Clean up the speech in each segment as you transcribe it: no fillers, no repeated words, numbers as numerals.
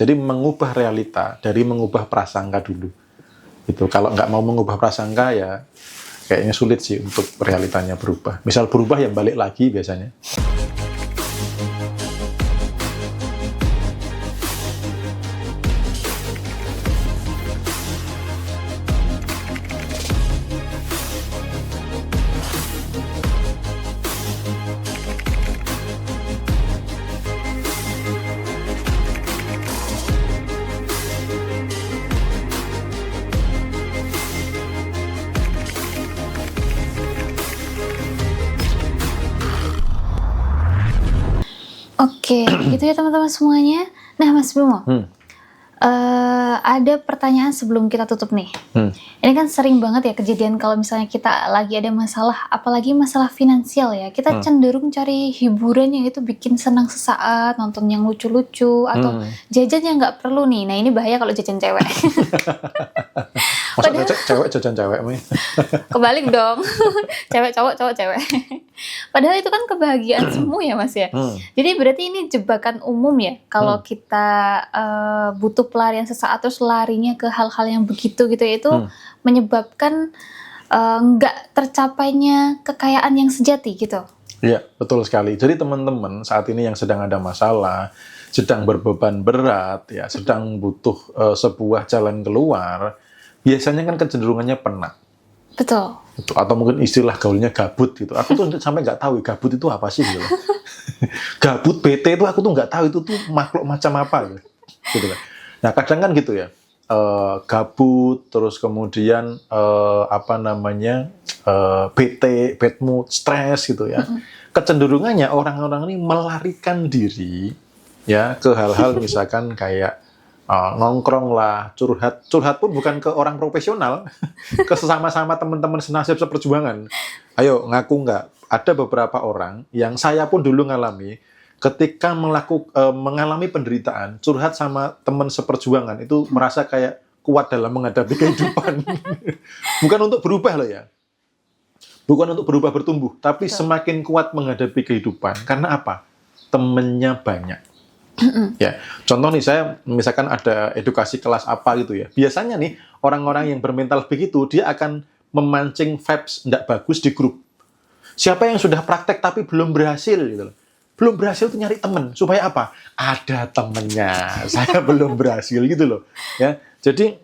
Jadi mengubah realita dari mengubah prasangka dulu. Itu kalau nggak mau mengubah prasangka ya kayaknya sulit sih untuk realitanya berubah. Misal berubah yang balik lagi biasanya. Oke, gitu ya teman-teman semuanya. Nah, Mas Bimo, ada pertanyaan sebelum kita tutup nih. Ini kan sering banget ya kejadian kalau misalnya kita lagi ada masalah, apalagi masalah finansial ya, kita cenderung cari hiburan yang itu bikin senang sesaat, nonton yang lucu-lucu, atau jajan yang nggak perlu nih. Nah, ini bahaya kalau jajan cewek. Masa cewek jajan cewek nih? Kebalik dong. Cewek cowok, cowok cewek. Padahal itu kan kebahagiaan semu ya Mas ya. Jadi berarti ini jebakan umum ya. Kalau kita butuh pelarian sesaat terus larinya ke hal-hal yang begitu gitu ya, itu menyebabkan nggak tercapainya kekayaan yang sejati gitu. Iya, betul sekali. Jadi teman-teman saat ini yang sedang ada masalah, sedang berbeban berat, ya, sedang butuh sebuah jalan keluar, biasanya kan kecenderungannya penat. Betul. Atau mungkin istilah gaulnya gabut gitu. Aku tuh sampai nggak tahu gabut itu apa sih gitu. Gabut PT itu aku tuh nggak tahu itu tuh makhluk macam apa gitu kan. Nah kadang kan gitu ya, gabut terus kemudian bad mood, stres gitu ya. Kecenderungannya orang-orang ini melarikan diri ya ke hal-hal misalkan kayak nongkrong lah, curhat pun bukan ke orang profesional, ke sesama-sama teman-teman senasib seperjuangan. Ayo ngaku nggak? Ada beberapa orang yang saya pun dulu ngalami, ketika mengalami penderitaan, curhat sama teman seperjuangan itu merasa kayak kuat dalam menghadapi kehidupan. Bukan untuk berubah loh ya, bukan untuk berubah bertumbuh, tapi semakin kuat menghadapi kehidupan. Karena apa? Temennya banyak. Ya, contoh nih saya misalkan ada edukasi kelas apa gitu ya. Biasanya nih orang-orang yang bermental begitu dia akan memancing vibes tidak bagus di grup. Siapa yang sudah praktek tapi belum berhasil gitu loh. Belum berhasil tuh nyari temen supaya apa? Ada temennya. Saya belum berhasil gitu loh. Ya, jadi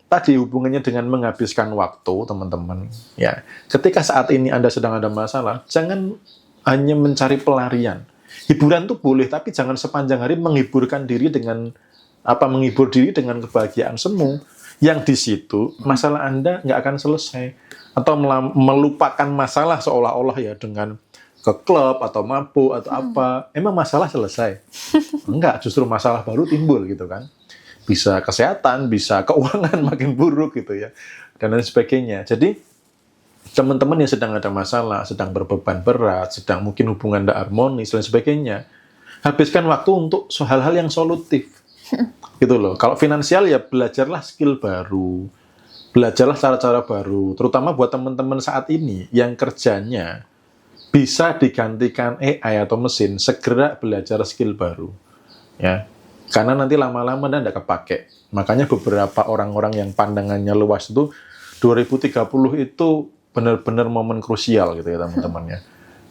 tadi hubungannya dengan menghabiskan waktu teman-teman. Ya, ketika saat ini Anda sedang ada masalah, jangan hanya mencari pelarian. Hiburan tuh boleh, tapi jangan sepanjang hari menghibur diri dengan kebahagiaan semu. Yang di situ masalah Anda nggak akan selesai. Atau melupakan masalah seolah-olah ya dengan ke klub atau mabuk atau apa. Emang masalah selesai? Enggak, justru masalah baru timbul gitu kan. Bisa kesehatan, bisa keuangan makin buruk gitu ya. Dan lain sebagainya. Jadi teman-teman yang sedang ada masalah, sedang berbeban berat, sedang mungkin hubungan tidak harmonis, dan sebagainya, habiskan waktu untuk hal-hal yang solutif. Gitu loh. Kalau finansial ya belajarlah skill baru, belajarlah cara-cara baru, terutama buat teman-teman saat ini yang kerjanya bisa digantikan AI atau mesin, segera belajar skill baru. Ya. Karena nanti lama-lama Anda tidak kepake. Makanya beberapa orang-orang yang pandangannya luas itu 2030 itu benar-benar momen krusial gitu ya teman-teman ya.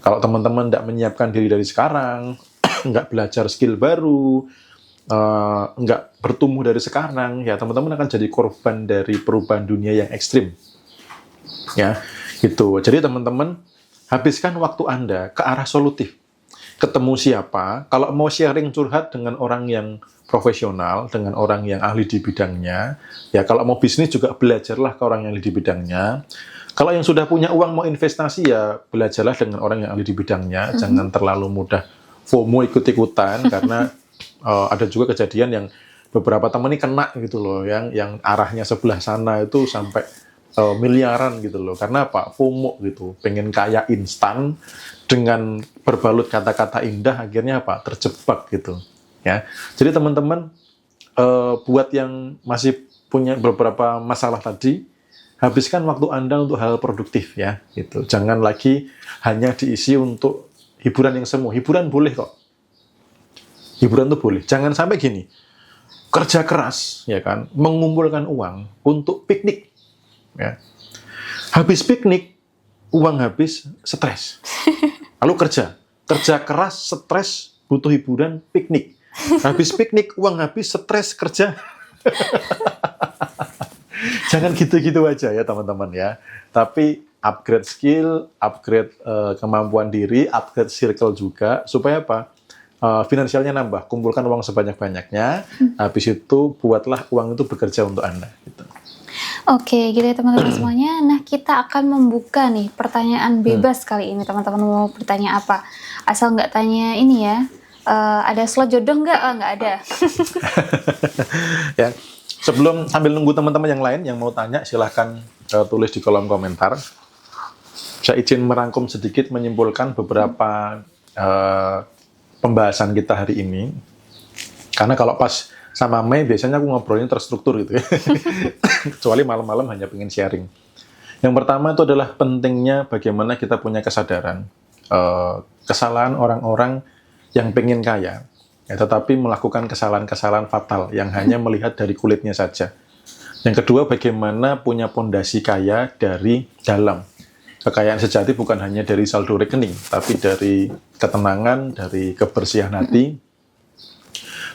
Kalau teman-teman tidak menyiapkan diri dari sekarang, nggak belajar skill baru, nggak bertumbuh dari sekarang, ya teman-teman akan jadi korban dari perubahan dunia yang ekstrim. Ya, gitu. Jadi teman-teman habiskan waktu Anda ke arah solutif. Ketemu siapa? Kalau mau sharing curhat dengan orang yang profesional, dengan orang yang ahli di bidangnya, ya kalau mau bisnis juga belajarlah ke orang yang ahli di bidangnya. Kalau yang sudah punya uang mau investasi ya belajarlah dengan orang yang ahli di bidangnya. Jangan terlalu mudah FOMO ikut-ikutan karena ada juga kejadian yang beberapa teman ini kena gitu loh, yang arahnya sebelah sana itu sampai miliaran gitu loh. Karena apa? FOMO gitu, pengen kaya instan dengan berbalut kata-kata indah, akhirnya apa? Terjebak gitu. Ya, jadi teman-teman buat yang masih punya beberapa masalah tadi, habiskan waktu Anda untuk hal produktif ya, gitu. Jangan lagi hanya diisi untuk hiburan yang semu. Hiburan boleh kok. Hiburan tuh boleh. Jangan sampai gini. kerja keras, ya kan, mengumpulkan uang untuk piknik, ya. Habis piknik, uang habis, stres. Lalu kerja keras, stres, butuh hiburan, piknik. Habis piknik, uang habis, stres, kerja. Jangan gitu-gitu aja ya teman-teman ya. Tapi upgrade skill, upgrade kemampuan diri, upgrade circle juga, supaya apa? Finansialnya nambah, kumpulkan uang sebanyak-banyaknya, habis itu buatlah uang itu bekerja untuk Anda. Gitu. Oke, gitu ya teman-teman semuanya. Nah, kita akan membuka nih pertanyaan bebas kali ini. Teman-teman mau bertanya apa? Asal nggak tanya ini ya, ada slot jodoh nggak? Oh, nggak ada. Ya, sebelum sambil nunggu teman-teman yang lain yang mau tanya, silahkan tulis di kolom komentar. Saya izin merangkum sedikit, menyimpulkan beberapa pembahasan kita hari ini. Karena kalau pas sama Mei, biasanya aku ngobrolnya terstruktur gitu ya. Kecuali malam-malam hanya pengen sharing. Yang pertama itu adalah pentingnya bagaimana kita punya kesadaran. Kesalahan orang-orang yang pengen kaya, ya, tetapi melakukan kesalahan-kesalahan fatal yang hanya melihat dari kulitnya saja. Yang kedua, bagaimana punya pondasi kaya dari dalam. Kekayaan sejati bukan hanya dari saldo rekening, tapi dari ketenangan, dari kebersihan hati.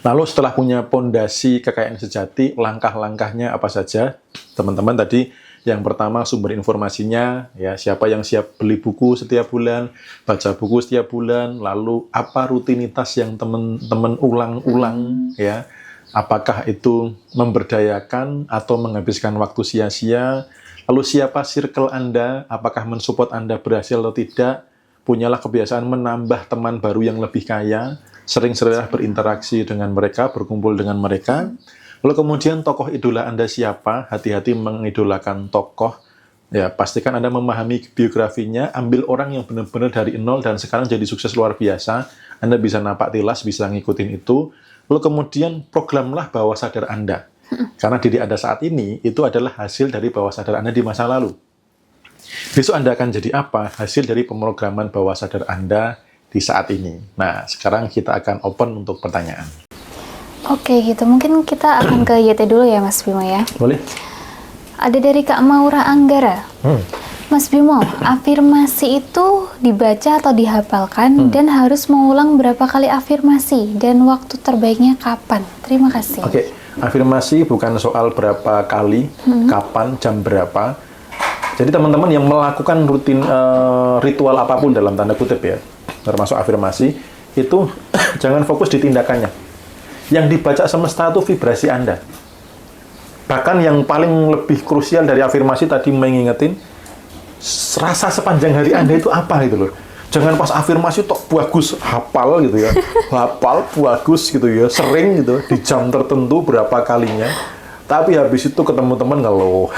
Lalu setelah punya pondasi kekayaan sejati, langkah-langkahnya apa saja? Teman-teman tadi, yang pertama sumber informasinya, ya siapa yang siap beli buku setiap bulan, baca buku setiap bulan, lalu apa rutinitas yang teman-teman ulang-ulang, ya. Apakah itu memberdayakan atau menghabiskan waktu sia-sia? Lalu siapa circle Anda? Apakah mensupport Anda berhasil atau tidak? Punyalah kebiasaan menambah teman baru yang lebih kaya, sering-sering berinteraksi dengan mereka, berkumpul dengan mereka. Lalu kemudian tokoh idola Anda siapa? Hati-hati mengidolakan tokoh. Ya, pastikan Anda memahami biografinya, ambil orang yang benar-benar dari nol dan sekarang jadi sukses luar biasa. Anda bisa napak tilas, bisa ngikutin itu. Lalu kemudian programlah bawah sadar Anda. Karena diri Anda saat ini, itu adalah hasil dari bawah sadar Anda di masa lalu. Besok Anda akan jadi apa? Hasil dari pemrograman bawah sadar Anda di saat ini. Nah, sekarang kita akan open untuk pertanyaan. Oke, gitu. Mungkin kita akan ke YT dulu ya, Mas Bimo ya. Boleh? Ada dari Kak Maura Anggara. Mas Bimo, afirmasi itu dibaca atau dihafalkan dan harus mengulang berapa kali afirmasi dan waktu terbaiknya kapan? Terima kasih. Oke, afirmasi bukan soal berapa kali, kapan, jam berapa. Jadi teman-teman yang melakukan rutin ritual apapun dalam tanda kutip ya, termasuk afirmasi, itu jangan fokus di tindakannya. Yang dibaca semesta itu vibrasi Anda. Bahkan yang paling lebih krusial dari afirmasi tadi mengingetin, rasa sepanjang hari Anda itu apa gitu loh. Jangan pas afirmasi tok bagus, hafal gitu ya. Hafal, bagus gitu ya, sering gitu, di jam tertentu berapa kalinya. Tapi habis itu ketemu teman ngeluh.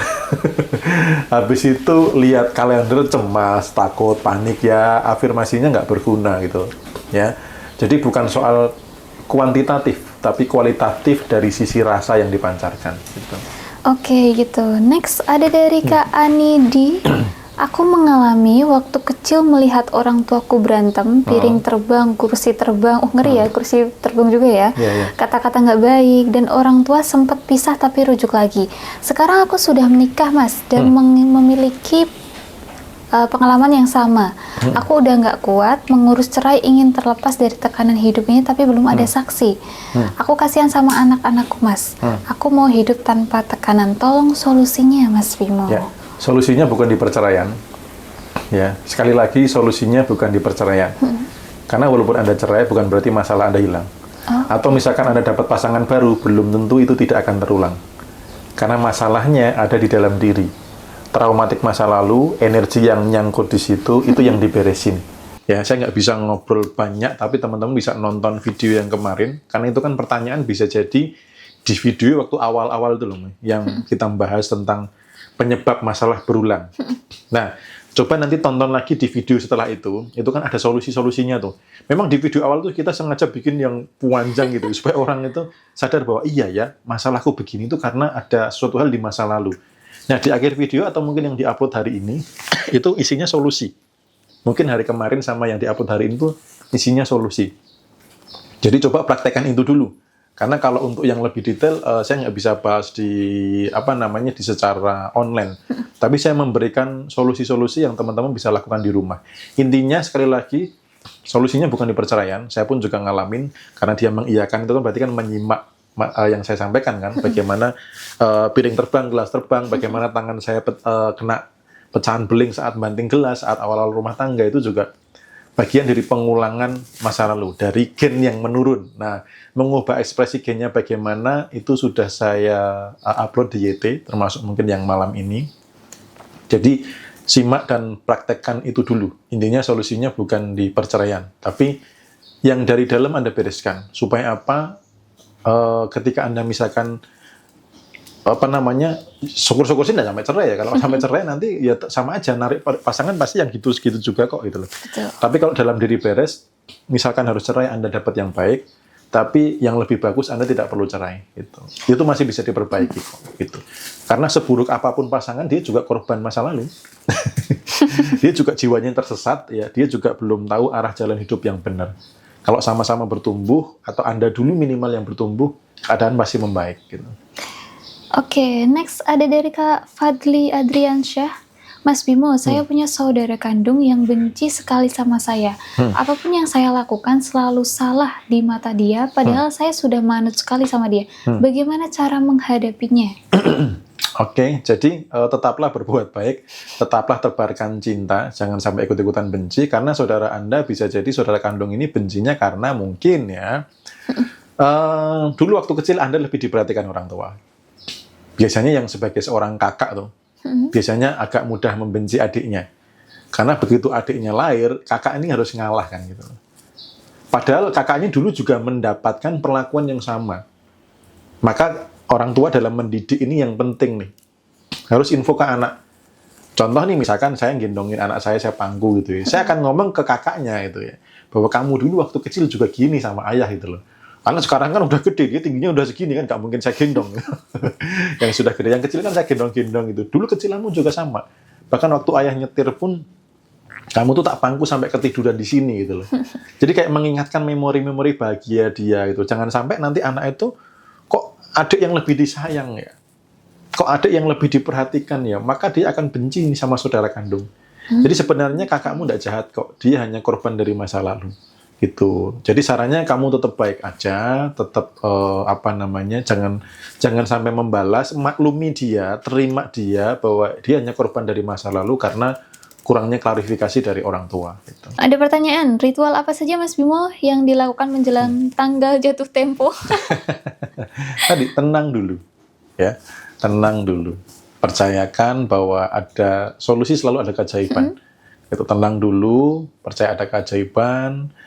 Habis itu lihat kalender cemas, takut, panik ya, afirmasinya nggak berguna gitu. Ya. Jadi bukan soal kuantitatif, tapi kualitatif dari sisi rasa yang dipancarkan gitu. Oke, gitu. Next ada dari Kak Anidi. Aku mengalami waktu kecil melihat orang tuaku berantem, piring terbang, kursi terbang. Oh, ngeri ya, kursi terbang juga ya. Kata-kata nggak baik, dan orang tua sempat pisah tapi rujuk lagi. Sekarang aku sudah menikah, Mas, dan memiliki pengalaman yang sama. Aku udah nggak kuat, mengurus cerai, ingin terlepas dari tekanan hidup ini, tapi belum ada saksi. Aku kasihan sama anak-anakku, Mas. Aku mau hidup tanpa tekanan. Tolong solusinya, Mas Bimo. Ya. Solusinya bukan di perceraian, ya. Sekali lagi solusinya bukan di perceraian, karena walaupun Anda cerai bukan berarti masalah Anda hilang. Atau misalkan Anda dapat pasangan baru, belum tentu itu tidak akan terulang, karena masalahnya ada di dalam diri. Traumatik masa lalu, energi yang nyangkut di situ, itu yang diberesin. Ya, saya nggak bisa ngobrol banyak, tapi teman-teman bisa nonton video yang kemarin, karena itu kan pertanyaan bisa jadi di video waktu awal-awal itu loh, yang kita bahas tentang penyebab masalah berulang. Nah, coba nanti tonton lagi di video setelah itu kan ada solusi-solusinya tuh. Memang di video awal tuh kita sengaja bikin yang panjang gitu, supaya orang itu sadar bahwa iya ya, masalahku begini itu karena ada suatu hal di masa lalu. Nah, di akhir video atau mungkin yang diupload hari ini, itu isinya solusi. Mungkin hari kemarin sama yang diupload hari ini tuh isinya solusi. Jadi coba praktekkan itu dulu. Karena kalau untuk yang lebih detail, saya nggak bisa bahas di di secara online. Tapi saya memberikan solusi-solusi yang teman-teman bisa lakukan di rumah. Intinya sekali lagi, solusinya bukan di perceraian. Saya pun juga ngalamin, karena dia mengiyakan itu kan berarti kan menyimak yang saya sampaikan kan, bagaimana piring terbang, gelas terbang, bagaimana tangan saya kena pecahan beling saat banting gelas, saat awal-awal rumah tangga, itu juga bagian dari pengulangan masa lalu, dari gen yang menurun. Nah, mengubah ekspresi gennya bagaimana, itu sudah saya upload di YT, termasuk mungkin yang malam ini. Jadi, simak dan praktekkan itu dulu. Intinya solusinya bukan di perceraian, tapi yang dari dalam Anda bereskan. Supaya apa? Ketika Anda misalkan syukur-syukur sih nggak sampai cerai ya. Kalau sampai cerai nanti ya sama aja, narik pasangan pasti yang gitu-gitu juga kok gitu loh. Betul. Tapi kalau dalam diri beres, misalkan harus cerai, Anda dapat yang baik, tapi yang lebih bagus Anda tidak perlu cerai gitu. Itu masih bisa diperbaiki kok gitu. Karena seburuk apapun pasangan, dia juga korban masa lalu. Dia juga jiwanya yang tersesat ya, dia juga belum tahu arah jalan hidup yang benar. Kalau sama-sama bertumbuh, atau Anda dulu minimal yang bertumbuh, keadaan pasti membaik gitu. Oke, next ada dari Kak Fadli Adriansyah. Mas Bimo, saya punya saudara kandung yang benci sekali sama saya. Apapun yang saya lakukan selalu salah di mata dia, padahal saya sudah manut sekali sama dia. Bagaimana cara menghadapinya? Oke, jadi tetaplah berbuat baik, tetaplah tebarkan cinta, jangan sampai ikut-ikutan benci, karena saudara Anda bisa jadi saudara kandung ini bencinya karena mungkin ya, dulu waktu kecil Anda lebih diperhatikan orang tua. Biasanya yang sebagai seorang kakak tuh, biasanya agak mudah membenci adiknya. Karena begitu adiknya lahir, kakak ini harus ngalah kan gitu. Padahal kakaknya dulu juga mendapatkan perlakuan yang sama. Maka orang tua dalam mendidik ini yang penting nih. Harus info ke anak. Contoh nih, misalkan saya gendongin anak saya pangku gitu ya. Saya akan ngomong ke kakaknya itu ya, bahwa kamu dulu waktu kecil juga gini sama ayah gitu loh. Karena sekarang kan udah gede, dia tingginya udah segini kan, nggak mungkin saya gendong. Yang sudah gede, yang kecil kan saya gendong-gendong gitu. Dulu kecilanmu juga sama. Bahkan waktu ayah nyetir pun, kamu tuh tak pangku sampai ketiduran di sini gitu loh. Jadi kayak mengingatkan memori-memori bahagia dia gitu. Jangan sampai nanti anak itu, kok adik yang lebih disayang ya? Kok adik yang lebih diperhatikan ya? Maka dia akan benci sama saudara kandung. Jadi sebenarnya kakakmu nggak jahat kok. Dia hanya korban dari masa lalu. Gitu. Jadi sarannya kamu tetap baik aja, tetap jangan sampai membalas, maklumi dia, terima dia bahwa dia hanya korban dari masa lalu karena kurangnya klarifikasi dari orang tua. Gitu. Ada pertanyaan, ritual apa saja Mas Bimo yang dilakukan menjelang tanggal jatuh tempo? Tadi tenang dulu, ya, tenang dulu. Percayakan bahwa ada solusi, selalu ada keajaiban. Itu tenang dulu, percaya ada keajaiban.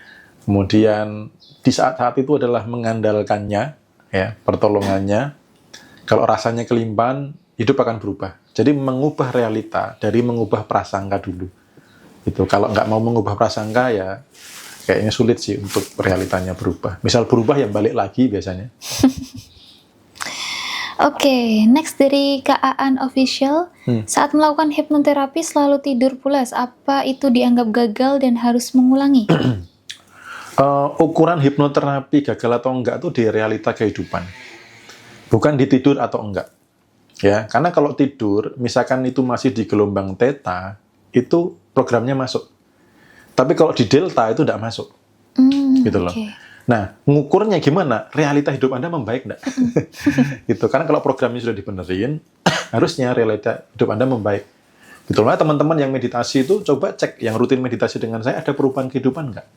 Kemudian di saat-saat itu adalah mengandalkannya, ya, pertolongannya. Kalau rasanya kelimpahan, hidup akan berubah. Jadi mengubah realita dari mengubah prasangka dulu. Itu kalau nggak mau mengubah prasangka ya kayaknya sulit sih untuk realitanya berubah. Misal berubah yang balik lagi biasanya. Oke, next dari Kak Aan Official. Saat melakukan hipnoterapi selalu tidur pulas. Apa itu dianggap gagal dan harus mengulangi? Ukuran hipnoterapi gagal atau enggak itu di realita kehidupan, bukan di tidur atau enggak. Ya, karena kalau tidur, misalkan itu masih di gelombang theta, itu programnya masuk. Tapi kalau di delta itu enggak masuk, gitu loh. Okay. Nah, ngukurnya gimana? Realita hidup Anda membaik enggak? Gitu. Karena kalau programnya sudah dibenerin, harusnya realita hidup Anda membaik. Gitu loh. Teman-teman yang meditasi itu coba cek yang rutin meditasi dengan saya, ada perubahan kehidupan enggak?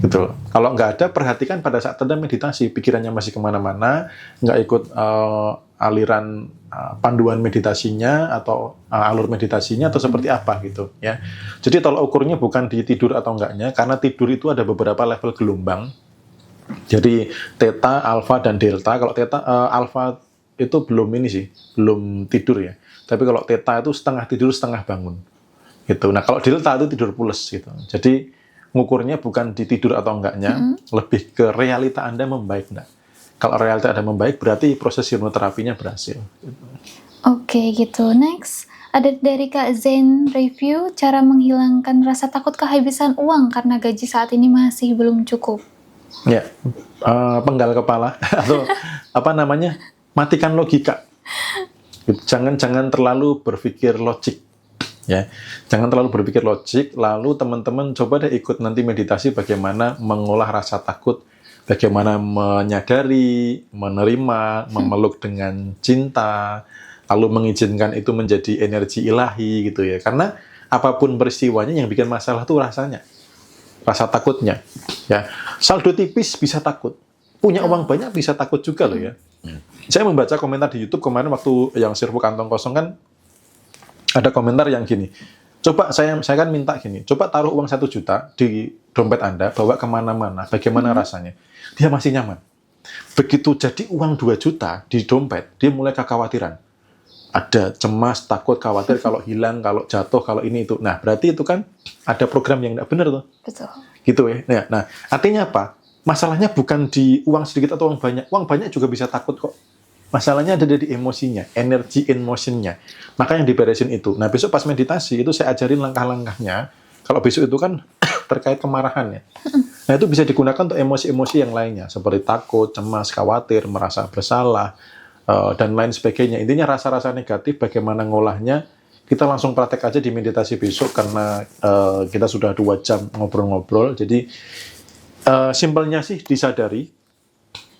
Gitu loh. Kalau nggak ada, perhatikan pada saat Anda meditasi, pikirannya masih kemana-mana, nggak ikut aliran panduan meditasinya atau alur meditasinya atau seperti apa gitu ya. Jadi tolak ukurnya bukan di tidur atau enggaknya, karena tidur itu ada beberapa level gelombang. Jadi theta, alpha dan delta. Kalau theta, alpha itu belum tidur ya. Tapi kalau theta itu setengah tidur setengah bangun. Gitu. Nah kalau delta itu tidur pules gitu. Jadi ngukurnya bukan di tidur atau enggaknya, lebih ke realita Anda membaik enggak. Kalau realita Anda membaik, berarti proses hipnoterapinya berhasil. Oke, gitu. Next, ada dari Kak Zen Review, cara menghilangkan rasa takut kehabisan uang karena gaji saat ini masih belum cukup. Ya, penggal kepala atau apa namanya, matikan logika. Jangan terlalu berpikir logik, ya. Jangan terlalu berpikir logik. Lalu teman-teman coba deh ikut nanti meditasi bagaimana mengolah rasa takut, bagaimana menyadari, menerima, memeluk dengan cinta, lalu mengizinkan itu menjadi energi ilahi gitu ya. Karena apapun peristiwanya yang bikin masalah tuh rasanya, rasa takutnya. Ya, saldo tipis bisa takut, punya uang banyak bisa takut juga loh ya. Saya membaca komentar di YouTube kemarin waktu yang Sirpu Kantong Kosong kan ada komentar yang gini. Coba saya kan minta gini, coba taruh uang 1 juta di dompet Anda, bawa kemana-mana, bagaimana rasanya? Dia masih nyaman. Begitu jadi uang 2 juta di dompet, dia mulai kekhawatiran. Ada cemas, takut, khawatir kalau hilang, kalau jatuh, kalau ini itu. Nah, berarti itu kan ada program yang tidak benar tuh. Betul. Gitu ya. Nah, artinya apa? Masalahnya bukan di uang sedikit atau uang banyak. Uang banyak juga bisa takut kok. Masalahnya ada di emosinya, energi in motion-nya. Maka yang diberesin itu. Nah, besok pas meditasi, itu saya ajarin langkah-langkahnya. Kalau besok itu kan terkait kemarahan ya. Nah, itu bisa digunakan untuk emosi-emosi yang lainnya. Seperti takut, cemas, khawatir, merasa bersalah, dan lain sebagainya. Intinya rasa-rasa negatif, bagaimana ngolahnya, kita langsung praktek aja di meditasi besok. Karena kita sudah 2 jam ngobrol-ngobrol. Jadi, simpelnya sih disadari,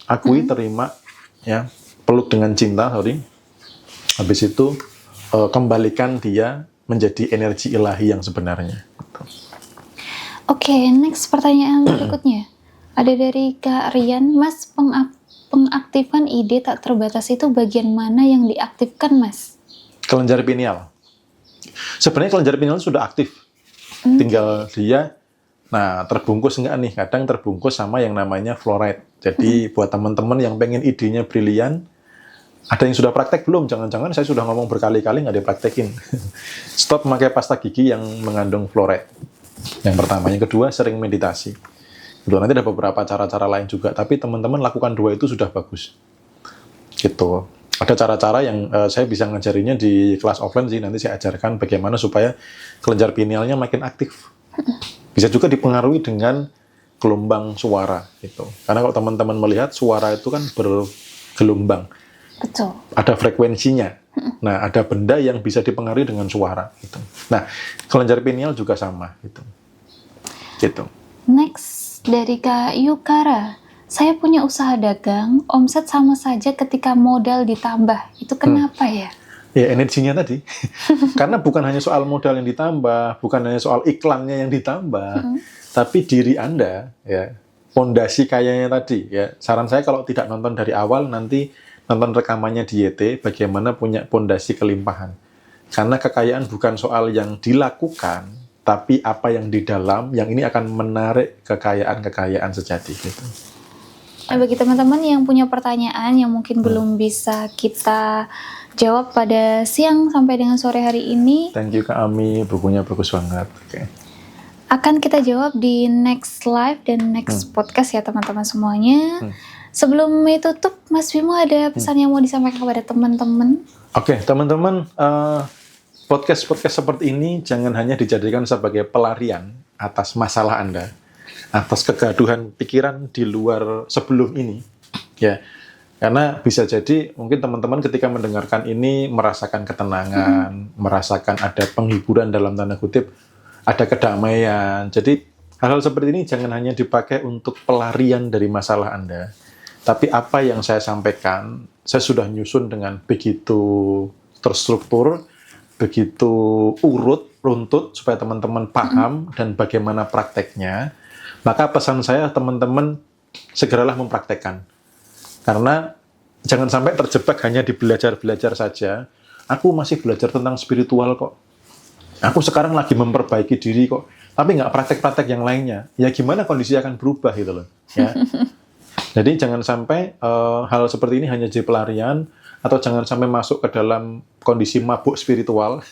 akui, terima, ya, peluk dengan cinta, habis itu kembalikan dia menjadi energi ilahi yang sebenarnya. Oke, next pertanyaan berikutnya. Ada dari Kak Rian, Mas, pengaktifan ide tak terbatas itu bagian mana yang diaktifkan, Mas? Kelenjar pineal. Sebenarnya kelenjar pineal sudah aktif. Tinggal dia, nah terbungkus enggak nih? Kadang terbungkus sama yang namanya fluoride. Jadi buat teman-teman yang pengen idenya brilian, ada yang sudah praktek belum? Jangan-jangan saya sudah ngomong berkali-kali nggak dipraktekin. Stop memakai pasta gigi yang mengandung fluoride. Yang pertama. Yang kedua, sering meditasi. Gitu. Nanti ada beberapa cara-cara lain juga. Tapi teman-teman lakukan 2 itu sudah bagus. Gitu. Ada cara-cara yang saya bisa ngajarinya di kelas offline sih. Nanti saya ajarkan bagaimana supaya kelenjar pinealnya makin aktif. Bisa juga dipengaruhi dengan gelombang suara. Gitu. Karena kalau teman-teman melihat, suara itu kan bergelombang. Betul. Ada frekuensinya. Nah, ada benda yang bisa dipengaruhi dengan suara. Gitu. Nah, kelenjar pineal juga sama. Gitu. Next, dari Kak Yukara. Saya punya usaha dagang, omset sama saja ketika modal ditambah. Itu kenapa ya? Ya, energinya tadi. Karena bukan hanya soal modal yang ditambah, bukan hanya soal iklannya yang ditambah, tapi diri Anda, ya, fondasi kayanya tadi. Ya, saran saya kalau tidak nonton dari awal, nanti nonton rekamannya di YT, bagaimana punya fondasi kelimpahan. Karena kekayaan bukan soal yang dilakukan, tapi apa yang di dalam, yang ini akan menarik kekayaan-kekayaan sejati. Gitu. Bagi teman-teman yang punya pertanyaan yang mungkin belum bisa kita jawab pada siang sampai dengan sore hari ini, thank you Kak Ami, bukunya bagus banget. Okay. Akan kita jawab di next live dan next podcast ya teman-teman semuanya. Sebelum tutup, Mas Bimo ada pesan yang mau disampaikan kepada teman-teman? Oke, teman-teman, podcast-podcast seperti ini jangan hanya dijadikan sebagai pelarian atas masalah Anda, atas kegaduhan pikiran di luar sebelum ini, ya. Karena bisa jadi mungkin teman-teman ketika mendengarkan ini merasakan ketenangan, merasakan ada penghiburan dalam tanda kutip, ada kedamaian. Jadi hal-hal seperti ini jangan hanya dipakai untuk pelarian dari masalah Anda. Tapi apa yang saya sampaikan, saya sudah nyusun dengan begitu terstruktur, begitu urut, runtut, supaya teman-teman paham dan bagaimana prakteknya. Maka pesan saya, teman-teman, segeralah mempraktekkan. Karena jangan sampai terjebak hanya di belajar-belajar saja. Aku masih belajar tentang spiritual kok. Aku sekarang lagi memperbaiki diri kok. Tapi nggak praktek-praktek yang lainnya. Ya gimana kondisi akan berubah gitu loh. Ya. Jadi jangan sampai hal seperti ini hanya jadi pelarian, atau jangan sampai masuk ke dalam kondisi mabuk spiritual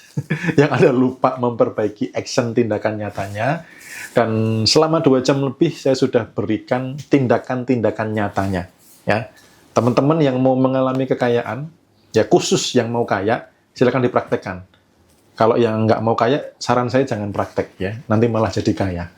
yang ada lupa memperbaiki action tindakan nyatanya. Dan selama 2 jam lebih saya sudah berikan tindakan-tindakan nyatanya. Ya, teman-teman yang mau mengalami kekayaan, ya khusus yang mau kaya, silakan dipraktekkan. Kalau yang nggak mau kaya, saran saya jangan praktek ya, nanti malah jadi kaya.